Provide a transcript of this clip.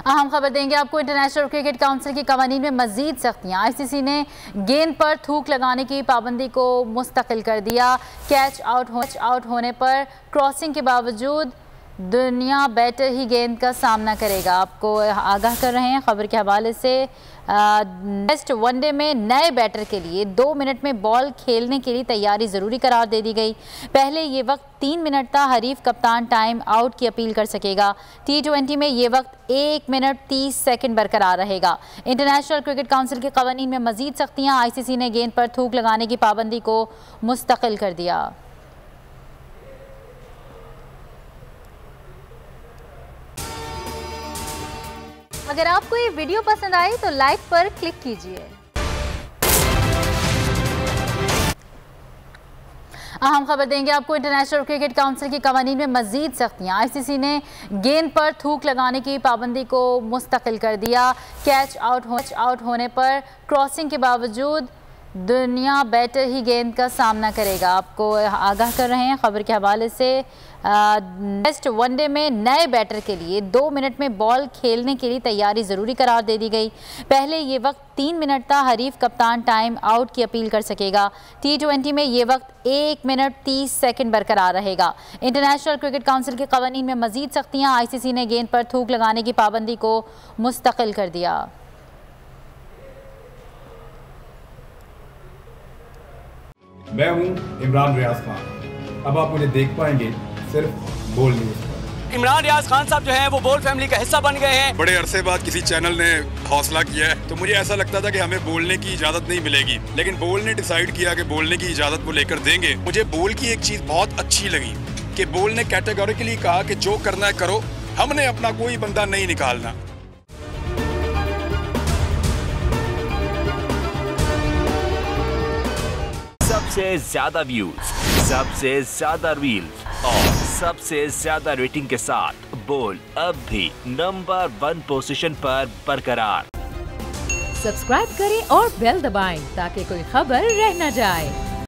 अहम खबर देंगे आपको। इंटरनेशनल क्रिकेट काउंसिल की कवानीन में मजीद सख्तियाँ। आईसीसी ने गेंद पर थूक लगाने की पाबंदी को मुस्तकिल कर दिया। कैच आउट होने पर क्रॉसिंग के बावजूद दुनिया बैटर ही गेंद का सामना करेगा। आपको आगाह कर रहे हैं खबर के हवाले से। टेस्ट वनडे में नए बैटर के लिए 2 मिनट में बॉल खेलने के लिए तैयारी ज़रूरी करार दे दी गई। पहले ये वक्त 3 मिनट था। हरीफ कप्तान टाइम आउट की अपील कर सकेगा। T20 में ये वक्त 1 मिनट 30 सेकंड बरकरार रहेगा। इंटरनेशनल क्रिकेट काउंसिल के कवानीन में मजीद सख्तियाँ। आईसीसी ने गेंद पर थूक लगाने की पाबंदी को मुस्तकिल कर दिया। अगर आपको ये वीडियो पसंद आई तो लाइक पर क्लिक कीजिए। अहम खबर देंगे आपको। इंटरनेशनल क्रिकेट काउंसिल की कवानीन में मजीद सख्तियाँ। आईसीसी ने गेंद पर थूक लगाने की पाबंदी को मुस्तकिल कर दिया। कैच आउट होने पर क्रॉसिंग के बावजूद दुनिया बैटर ही गेंद का सामना करेगा। आपको आगाह कर रहे हैं खबर के हवाले से। टेस्ट वनडे में नए बैटर के लिए 2 मिनट में बॉल खेलने के लिए तैयारी ज़रूरी करार दे दी गई। पहले ये वक्त 3 मिनट था। हरीफ कप्तान टाइम आउट की अपील कर सकेगा। T20 में ये वक्त 1 मिनट 30 सेकंड बरकरार रहेगा। इंटरनेशनल क्रिकेट काउंसिल के कवानीन में मजीद सख्तियाँ। आईसीसी ने गेंद पर थूक लगाने की पाबंदी को मुस्तकिल कर दिया। मैं हूं इमरान रियाज खान। अब आप मुझे देख पाएंगे सिर्फ बोल न्यूज़ पर। इमरान रियाज खान साहब जो हैं वो बोल फैमिली का हिस्सा बन गए हैं। बड़े अरसे बाद किसी चैनल ने हौसला किया है, तो मुझे ऐसा लगता था कि हमें बोलने की इजाजत नहीं मिलेगी, लेकिन बोल ने डिसाइड किया कि बोलने की इजाजत वो लेकर देंगे। मुझे बोल की एक चीज बहुत अच्छी लगी कि बोल ने कैटेगोरिकली कहा कि जो करना है करो, हमने अपना कोई बंदा नहीं निकालना। सबसे ज्यादा व्यूज, सबसे ज्यादा रील्स और सबसे ज्यादा रेटिंग के साथ बोल अब भी नंबर 1 पोजीशन पर बरकरार। सब्सक्राइब करें और बेल दबाएं ताकि कोई खबर रह न जाए।